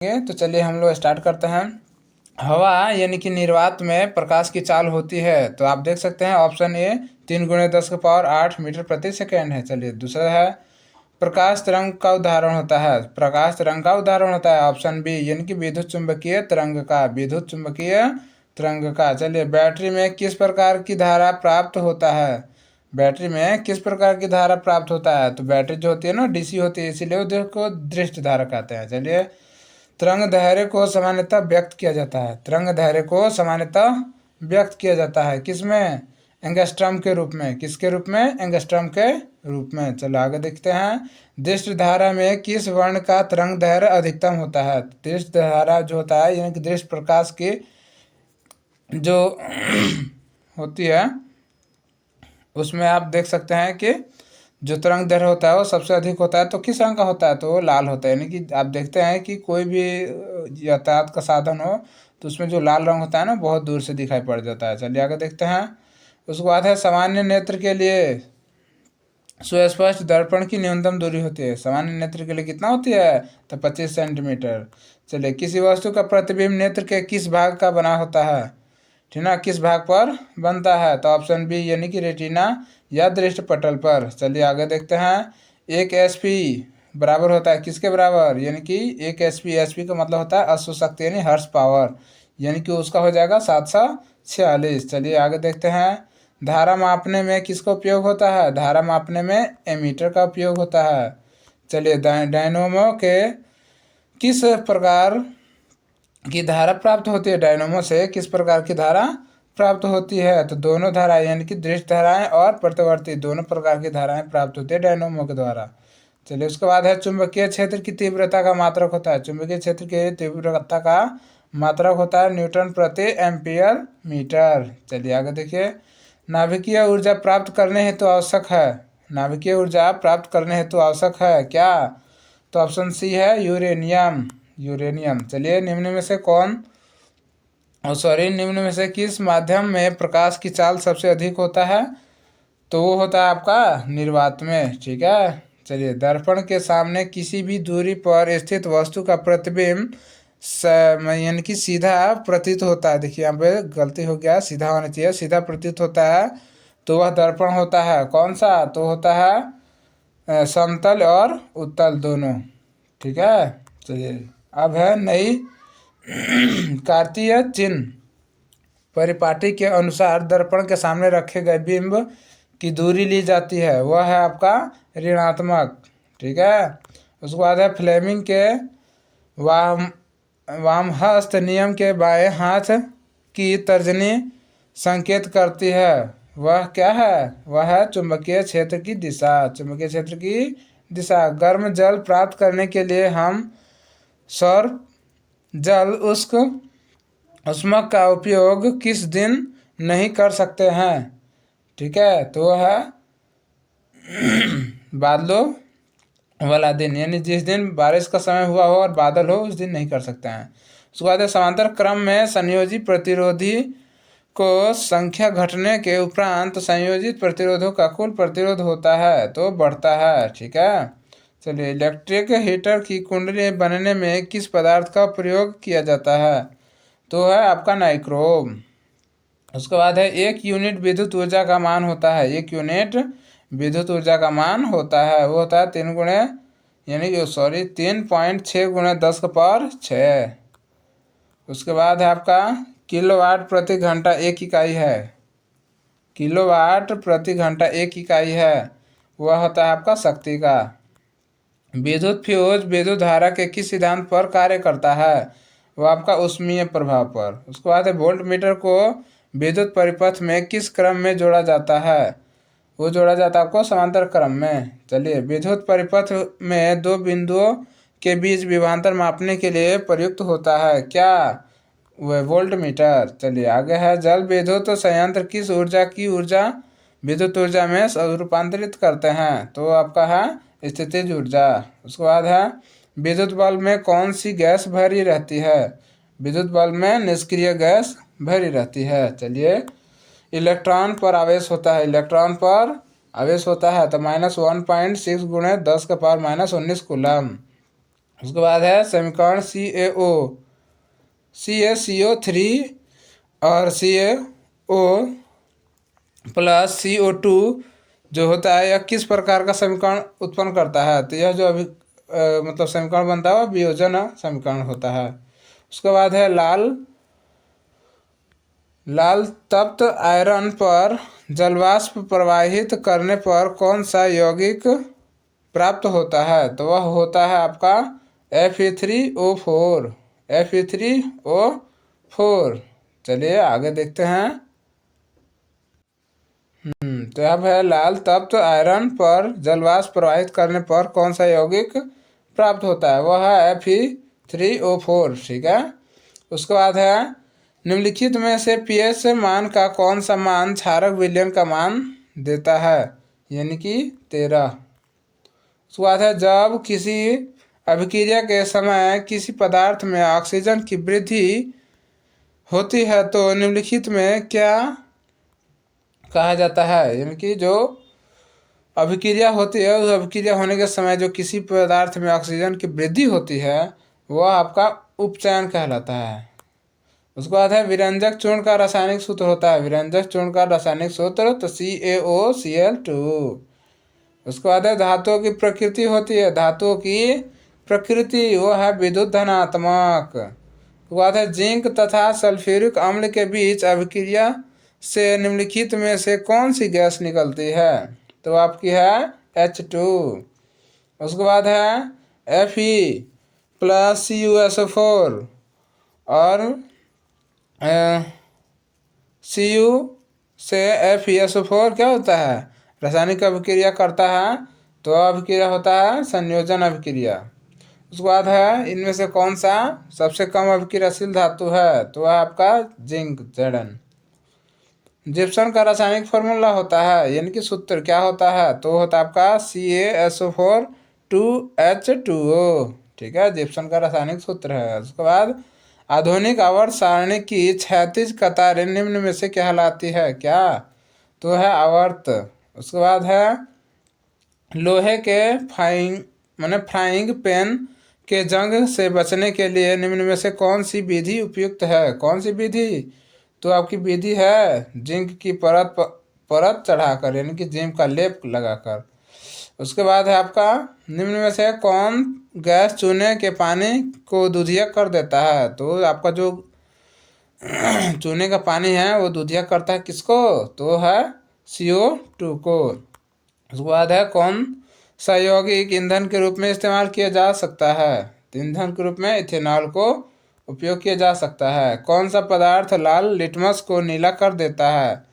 तो चलिए हम लोग स्टार्ट करते हैं। हवा यानी कि निर्वात में प्रकाश की चाल होती है। तो आप देख सकते हैं ऑप्शन ए 3 × 10⁸ मीटर प्रति सेकेंड है। चलिए दूसरा है प्रकाश तरंग का उदाहरण होता है। प्रकाश तरंग का उदाहरण होता है ऑप्शन बी यानी कि विद्युत चुंबकीय तरंग का। विद्युत चुंबकीय तरंग का। चलिए बैटरी में किस प्रकार की धारा प्राप्त होता है। बैटरी में किस प्रकार की धारा प्राप्त होता है। तो बैटरी जो होती है ना डीसी होती है, इसीलिए उसको दृष्ट धारा कहते हैं। चलिए तरंग दैर्घ्य को सामान्यतः व्यक्त किया जाता है। तरंग दैर्घ्य को सामान्यतः व्यक्त किया जाता है किसमें? एंगस्ट्रॉम के रूप में। किसके रूप में? एंगस्ट्रॉम के रूप में। चलो आगे देखते हैं। दृष्ट धारा में किस वर्ण का तरंग दैर्घ्य अधिकतम होता है। दृष्ट धारा जो होता है यानी कि दृष्ट प्रकाश की जो होती है उसमें आप देख सकते हैं कि जो तरंग दैर्घ्य होता है वो सबसे अधिक होता है। तो किस रंग का होता है? तो वो लाल होता है। यानी कि आप देखते हैं कि कोई भी यातायात का साधन हो तो उसमें जो लाल रंग होता है ना बहुत दूर से दिखाई पड़ जाता है। चलिए आगे देखते हैं। उसके बाद है सामान्य नेत्र के लिए सुस्पष्ट दर्पण की न्यूनतम दूरी होती है। सामान्य नेत्र के लिए कितना होती है? तो 25 सेंटीमीटर। चलिए किसी वस्तु का प्रतिबिंब नेत्र के किस भाग का बना होता है? ठीक ना, किस भाग पर बनता है? तो ऑप्शन बी यानी कि रेटिना या दृष्टि पटल पर। चलिए आगे देखते हैं। 1 SP बराबर होता है किसके बराबर? यानी कि 1 SP, SP का मतलब होता है अश्व शक्ति यानी हर्स पावर, यानी कि उसका हो जाएगा 746। चलिए आगे देखते हैं। धारा मापने में किसका उपयोग होता है? धारा मापने में एमीटर का उपयोग होता है। चलिए डायनोमो के किस प्रकार की धारा प्राप्त होती है? डायनोमो से किस प्रकार की धारा प्राप्त होती है? तो दोनों धाराएं यानी कि दृष्ट धाराएं और प्रत्यावर्ती दोनों प्रकार की धाराएं प्राप्त होती है डायनोमो के द्वारा। चलिए उसके बाद है चुंबकीय क्षेत्र की तीव्रता का मात्रक होता है। चुंबकीय क्षेत्र की तीव्रता का मात्रक होता है न्यूटन प्रति एम्पियर मीटर। चलिए आगे देखिए। नाभिकीय ऊर्जा प्राप्त करने हेतु आवश्यक है। नाभिकीय ऊर्जा प्राप्त करने हेतु आवश्यक है क्या? तो ऑप्शन सी है यूरेनियम। यूरेनियम। चलिए निम्न में से निम्न में से किस माध्यम में प्रकाश की चाल सबसे अधिक होता है? तो वो होता है आपका निर्वात में। ठीक है। चलिए दर्पण के सामने किसी भी दूरी पर स्थित वस्तु का प्रतिबिंब यानी कि सीधा प्रतीत होता है। देखिए यहाँ पे गलती हो गया, सीधा होना चाहिए, सीधा प्रतीत होता है तो वह दर्पण होता है कौन सा? तो होता है समतल और उत्तल दोनों। ठीक है। चलिए अब है नई कार्तीय चिन्ह परिपाटी के अनुसार दर्पण के सामने रखे गए बिंब की दूरी ली जाती है, वह है आपका ऋणात्मक। ठीक है। उसके बाद है फ्लेमिंग के वामहस्त नियम के बाएं हाथ की तर्जनी संकेत करती है, वह क्या है? वह है चुंबकीय क्षेत्र की दिशा। चुंबकीय क्षेत्र की दिशा। गर्म जल प्राप्त करने के लिए हम सौर जल उष्मक का उपयोग किस दिन नहीं कर सकते हैं? ठीक है। तो वह है बादलों वाला दिन, यानी जिस दिन बारिश का समय हुआ हो और बादल हो उस दिन नहीं कर सकते हैं। उसके बाद समांतर क्रम में संयोजी प्रतिरोधी को संख्या घटने के उपरांत संयोजित प्रतिरोधों का कुल प्रतिरोध होता है तो बढ़ता है। ठीक है। चलिए इलेक्ट्रिक हीटर की कुंडली बनने में किस पदार्थ का प्रयोग किया जाता है? तो है आपका नाइक्रोम। उसके बाद है 1 यूनिट विद्युत ऊर्जा का मान होता है। 1 यूनिट विद्युत ऊर्जा का मान होता है वो होता है 3.6 × 10⁻6। उसके बाद है आपका किलोवाट प्रति घंटा एक इकाई है। किलोवाट प्रति घंटा एक इकाई है, वह होता है आपका शक्ति का। विद्युत फ्यूज विद्युत धारा के किस सिद्धांत पर कार्य करता है? वह आपका ऊष्मीय प्रभाव पर। उसके बाद है वोल्ट मीटर को विद्युत परिपथ में किस क्रम में जोड़ा जाता है? वो जोड़ा जाता है आपको समांतर क्रम में। चलिए विद्युत परिपथ में दो बिंदुओं के बीच विभवांतर मापने के लिए प्रयुक्त होता है क्या? वह वोल्ट मीटर। चलिए आगे है जल विद्युत संयंत्र किस ऊर्जा की ऊर्जा विद्युत ऊर्जा में रूपांतरित करते हैं? तो आपका है स्थितिज ऊर्जा। उसके बाद है विद्युत बल्ब में कौन सी गैस भरी रहती है? विद्युत बल्ब में निष्क्रिय गैस भरी रहती है। चलिए इलेक्ट्रॉन पर आवेश होता है। इलेक्ट्रॉन पर आवेश होता है तो -1.6 × 10⁻⁻19 कूलम। उसके बाद है समीकरण CaCO3 और CaO प्लस CO2 जो होता है यह किस प्रकार का समीकरण उत्पन्न करता है। तो यह जो अभी मतलब समीकरण बनता है वह वियोजन समीकरण होता है। उसके बाद है लाल तप्त आयरन पर जलवाष्प प्रवाहित करने पर कौन सा यौगिक प्राप्त होता है। तो वह होता है आपका Fe3O4। Fe3O4। चलिए आगे देखते हैं। तो अब है लाल तप्त आयरन पर जलवाष्प प्रवाहित करने पर कौन सा यौगिक प्राप्त होता है, वह है Fe3O4। ठीक है। उसके बाद है निम्नलिखित में से पीएच मान का कौन सा मान क्षारक विलयन का मान देता है, यानी कि 13। उसके बाद है जब किसी अभिक्रिया के समय किसी पदार्थ में ऑक्सीजन की वृद्धि होती है तो निम्नलिखित में क्या कहा जाता है, यानी कि जो अभिक्रिया होती है उस अभिक्रिया होने के समय जो किसी पदार्थ में ऑक्सीजन की वृद्धि होती है वह आपका उपचयन कहलाता है। उसके बाद है विरंजक चूर्ण का रासायनिक सूत्र होता है। विरंजक चूर्ण का रासायनिक सूत्र तो CaOCl2। उसके बाद है धातुओं की प्रकृति होती है। धातुओं की प्रकृति वो है विद्युत धनात्मक। उसके बाद है जिंक तथा सल्फ्यूरिक अम्ल के बीच अभिक्रिया से निम्नलिखित में से कौन सी गैस निकलती है, तो आपकी है H2। उसके बाद है Fe प्लस CuSO4 और Cu से FeSO4 क्या होता है, रासायनिक अभिक्रिया करता है। तो अभिक्रिया होता है संयोजन अभिक्रिया। उसके बाद है इनमें से कौन सा सबसे कम अभिक्रियाशील धातु है, तो वह आपका जिंक Zn। जिप्सम का रासायनिक फॉर्मूला होता है, यानी कि सूत्र क्या होता है, तो होता है आपका CaSO4 2H2O। ठीक है, जिप्सम का रासायनिक सूत्र है। उसके बाद आधुनिक आवर्त सारणी की क्षैतिज कतारें निम्न में से कहलाती है क्या, तो है आवर्त। उसके बाद है लोहे के फ्राइंग पैन के जंग से बचने के लिए निम्न में से कौन सी विधि उपयुक्त है। कौन सी विधि, तो आपकी विधि है जिंक की परत चढ़ाकर, यानी कि जिंक का लेप लगाकर। उसके बाद है आपका निम्न में से कौन गैस चूने के पानी को दूधिया कर देता है, तो आपका जो चूने का पानी है वो दूधिया करता है किसको, तो है CO2 को। उसके बाद है कौन सा यौगिक ईंधन के रूप में इस्तेमाल किया जा सकता है, ईंधन के रूप में इथेनॉल को उपयोग किया जा सकता है। कौन सा पदार्थ लाल लिटमस को नीला कर देता है,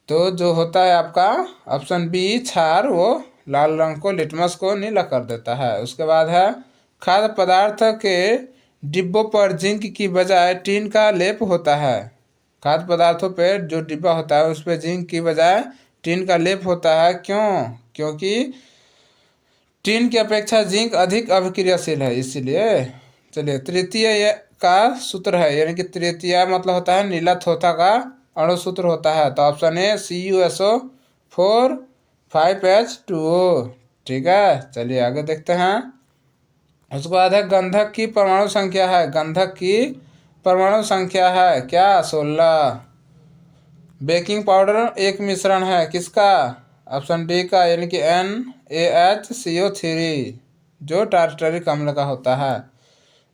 तो जो होता है आपका ऑप्शन बी क्षार, वो लाल रंग को लिटमस को नीला कर देता है। उसके बाद है खाद्य पदार्थ के डिब्बों पर जिंक की बजाय टीन का लेप होता है। खाद्य पदार्थों पे जो डिब्बा होता है उस पर जिंक की बजाय टीन का लेप होता है, क्यों, क्योंकि टीन की अपेक्षा जिंक अधिक अभिक्रियाशील है, इसीलिए। चलिए तृतीय का सूत्र है, यानी कि तृतीय मतलब होता है नीला थोथा का अणु सूत्र होता है। तो ऑप्शन ए CuSO4 5H2O। ठीक है, चलिए आगे देखते हैं। उसके बाद है गंधक की परमाणु संख्या है। गंधक की परमाणु संख्या है क्या, 16। बेकिंग पाउडर एक मिश्रण है किसका, ऑप्शन डी का, यानी कि NaHCO3 जो टार्टरिक अम्ल का होता है।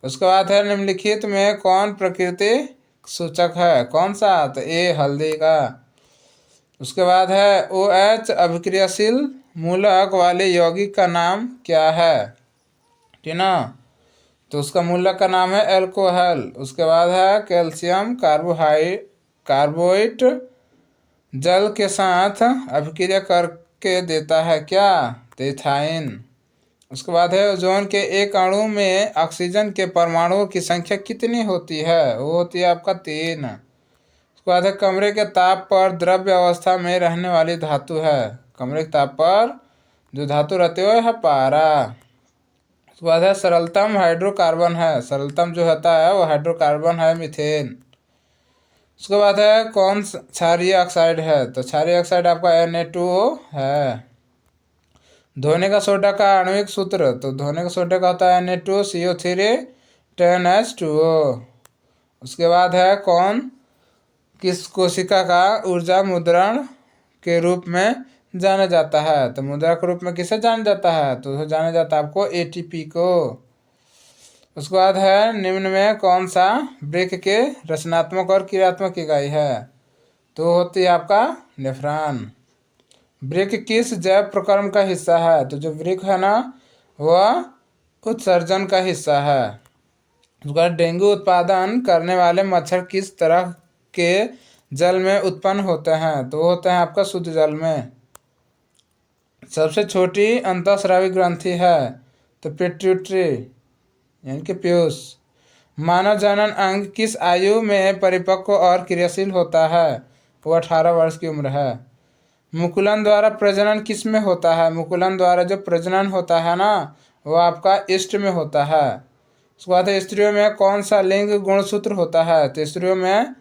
उसके बाद है निम्नलिखित में कौन प्रकृति सूचक है, कौन सा, तो ए हल्दी का। उसके बाद है OH अभिक्रियाशील मूलक वाले यौगिक का नाम क्या है, ठीक ना, तो उसका मूलक का नाम है एल्कोहल। उसके बाद है कैल्शियम कार्बोएट जल के साथ अभिक्रिया करके देता है क्या, तो इथाइन। उसके बाद है ओजोन के एक अणु में ऑक्सीजन के परमाणुओं की संख्या कितनी होती है, वो होती है आपका 3। उसके बाद है कमरे के ताप पर द्रव्य अवस्था में रहने वाली धातु है। कमरे के ताप पर जो धातु रहती है वो है पारा। उसके बाद है सरलतम हाइड्रोकार्बन है। सरलतम जो होता है वो हाइड्रोकार्बन है मीथेन। उसके बाद है कौन क्षारीय ऑक्साइड है, तो क्षारीय ऑक्साइड आपका Na2O है। धोने का सोडा का आणविक सूत्र, तो धोने का सोडा का होता है Na2CO3 10H2O। उसके बाद है कौन किस कोशिका का ऊर्जा मुद्रण के रूप में जाना जाता है, तो मुद्रा के रूप में किसे जाना जाता है, तो जाना जाता है आपको ATP को। उसके बाद है निम्न में कौन सा वृक्क के रचनात्मक और क्रियात्मक इकाई है, तो होती है आपका नेफ्रॉन। वृक्क किस जैव प्रक्रम का हिस्सा है, तो जो वृक्क है ना वह उत्सर्जन का हिस्सा है। उसके बाद डेंगू उत्पादन करने वाले मच्छर किस तरह के जल में उत्पन्न होते हैं, तो होते हैं आपका शुद्ध जल में। सबसे छोटी अंतःस्रावी ग्रंथि है, तो पिट्यूटरी यानी कि पीयूष। मानव जनन अंग किस आयु में परिपक्व और क्रियाशील होता है, वो 18 वर्ष की उम्र है। मुकुलन द्वारा प्रजनन किस में होता है, मुकुलन द्वारा जो प्रजनन होता है ना वो आपका ईस्ट में होता है। उसके बाद स्त्रियों में कौन सा लिंग गुणसूत्र होता है, तो स्त्रियों में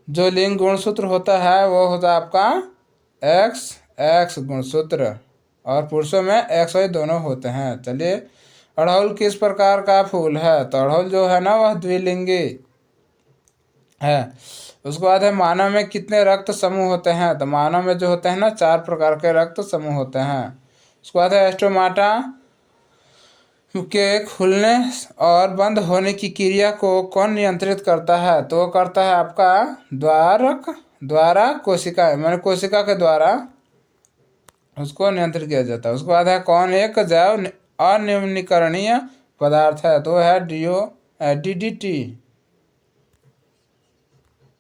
जो लिंग गुणसूत्र होता है वो होता है आपका XX गुणसूत्र, और पुरुषों में XY दोनों होते हैं। चलिए, अड़हुल किस प्रकार का फूल है, तो अड़हुल जो है ना वह द्विलिंगी है। उसके बाद है मानव में कितने रक्त समूह होते हैं, तो मानव में जो होते हैं ना 4 प्रकार के रक्त समूह होते हैं। उसके बाद है स्टोमाटा के खुलने और बंद होने की क्रिया को कौन नियंत्रित करता है, तो वो करता है आपका द्वारा कोशिका, मैंने कोशिका के द्वारा उसको नियंत्रित किया जाता है। उसके बाद है कौन एक जैव अनिम्नीकरणीय पदार्थ है, तो है DDT।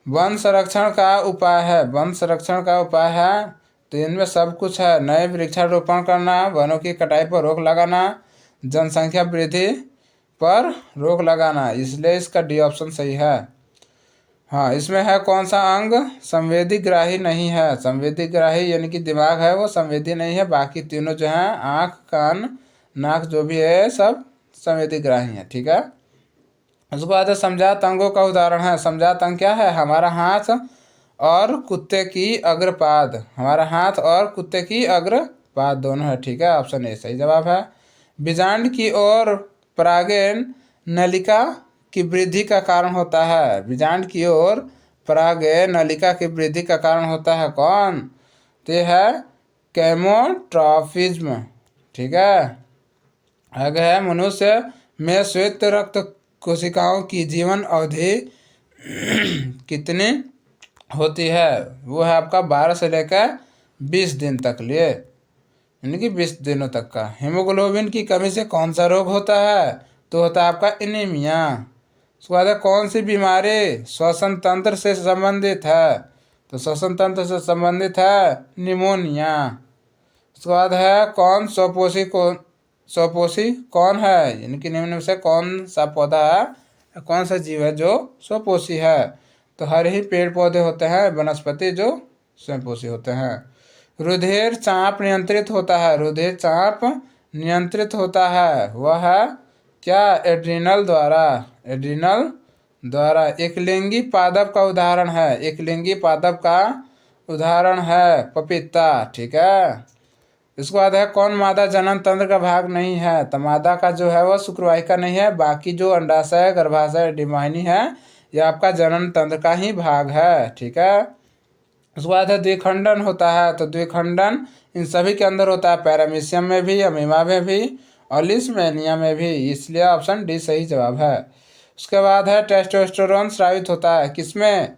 वन संरक्षण का उपाय है, वन संरक्षण का उपाय है, तो इनमें सब कुछ है। नए वृक्षारोपण करना, वनों की कटाई पर रोक लगाना, जनसंख्या वृद्धि पर रोक लगाना, इसलिए इसका D ऑप्शन सही है। हाँ, इसमें है कौन सा अंग संवेदी ग्राही नहीं है, संवेदी ग्राही यानी कि दिमाग है वो संवेदी नहीं है, बाकी तीनों जो हैं आँख कान नाक जो भी है सब संवेदी ग्राही है। ठीक है। उसके बाद समझात अंगों का उदाहरण है, समझात अंग क्या है, हमारा हाथ और कुत्ते की अग्रपाद, हमारा हाथ और कुत्ते की अग्रपाद दोनों है। ठीक है, ऑप्शन ए सही जवाब है। बीजांड की ओर परागन नलिका की वृद्धि का कारण होता है, बीजांड की ओर परागन नलिका की वृद्धि का कारण होता है कौन, तो यह है केमोट्रॉफिज्म। ठीक है। आगे है मनुष्य में श्वेत रक्त कोशिकाओं की जीवन अवधि कितनी होती है, वो है आपका 12 से लेकर 20 दिन तक लिए, यानी कि 20 दिनों तक का। हीमोग्लोबिन की कमी से कौन सा रोग होता है, तो होता है आपका एनीमिया। उसके बाद है कौन सी बीमारी श्वसन तंत्र से संबंधित है, तो श्वसन तंत्र से संबंधित है निमोनिया। उसके बाद है कौन स्वपोषी कौन है, यानी कि निम्न में से कौन सा पौधा है, कौन सा जीव है जो स्वपोषी है, तो हर ही पेड़ पौधे होते हैं वनस्पति जो स्वपोषी होते हैं। रुधिर चाप नियंत्रित होता है, रुधिर चाप नियंत्रित होता है वह है क्या, एड्रिनल द्वारा, एड्रिनल द्वारा। एकलिंगी पादप का उदाहरण है, एकलिंगी पादप का उदाहरण है पपीता। ठीक है। इसके बाद है कौन मादा जनन तंत्र का भाग नहीं है, तो मादा का जो है वह शुक्रवाहिका नहीं है, बाकी जो अंडाशय गर्भाशय डिम्बाहिनी है यह आपका जनन तंत्र का ही भाग है। ठीक है। उसके बाद है द्विखंडन होता है, तो द्विखंडन इन सभी के अंदर होता है, पैरामीशियम में भी, अमीबा में भी और लिस्मेनिया में भी, इसलिए ऑप्शन डी सही जवाब है। उसके बाद है टेस्टोस्टेरोन स्रावित होता है किसमें,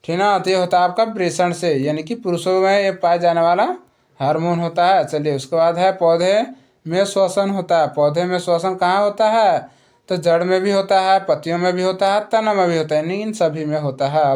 ठीक ना, तो ये होता है आपका वृषण से, यानी कि पुरुषों में ये पाया जाने वाला हार्मोन होता है। चलिए, उसके बाद है पौधे में श्वसन होता है, पौधे में श्वसन कहाँ होता है, तो जड़ में भी होता है, पत्तियों में भी होता है, तना में भी होता है, इन सभी में होता है।